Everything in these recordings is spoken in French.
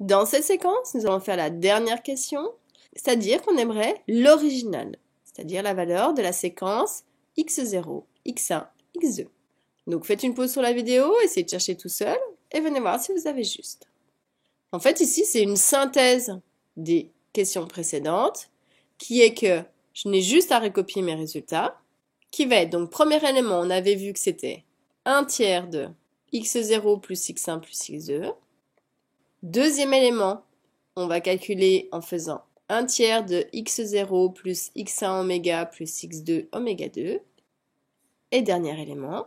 Dans cette séquence, nous allons faire la dernière question, c'est-à-dire qu'on aimerait l'original, c'est-à-dire la valeur de la séquence x0, x1, x2. Donc faites une pause sur la vidéo, essayez de chercher tout seul et venez voir si vous avez juste. En fait, ici, c'est une synthèse des questions précédentes qui est que je n'ai juste à recopier mes résultats, qui va être, donc premier élément, on avait vu que c'était 1/3 de x0 plus x1 plus x2. Deuxième élément, on va calculer en faisant 1/3 de x0 plus x1 oméga plus x2 oméga 2. Et dernier élément,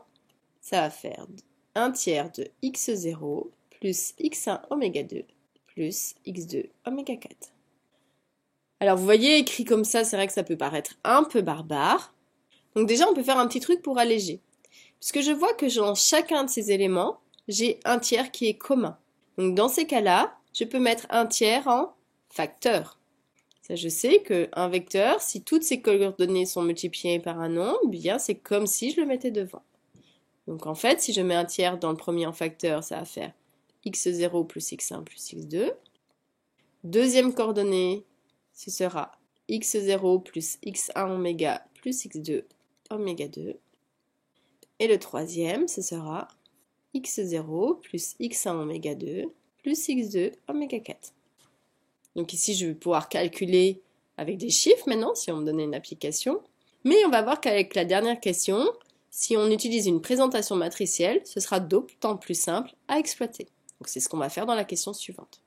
ça va faire 1/3 de x0 plus x1 oméga 2 plus x2 oméga 4. Alors vous voyez, écrit comme ça, c'est vrai que ça peut paraître un peu barbare. Donc déjà, on peut faire un petit truc pour alléger. Puisque je vois que dans chacun de ces éléments, j'ai 1/3 qui est commun. Donc dans ces cas-là, je peux mettre 1/3 en facteur. Ça, je sais qu'un vecteur, si toutes ses coordonnées sont multipliées par un nombre, bien c'est comme si je le mettais devant. Donc en fait, si je mets 1/3 dans le premier en facteur, ça va faire x0 plus x1 plus x2. Deuxième coordonnée, ce sera x0 plus x1 oméga plus x2 oméga 2. Et le troisième, ce sera x0 plus x1 oméga 2 plus x2 oméga 4. Donc ici, je vais pouvoir calculer avec des chiffres maintenant, si on me donnait une application. Mais on va voir qu'avec la dernière question, si on utilise une présentation matricielle, ce sera d'autant plus simple à exploiter. Donc c'est ce qu'on va faire dans la question suivante.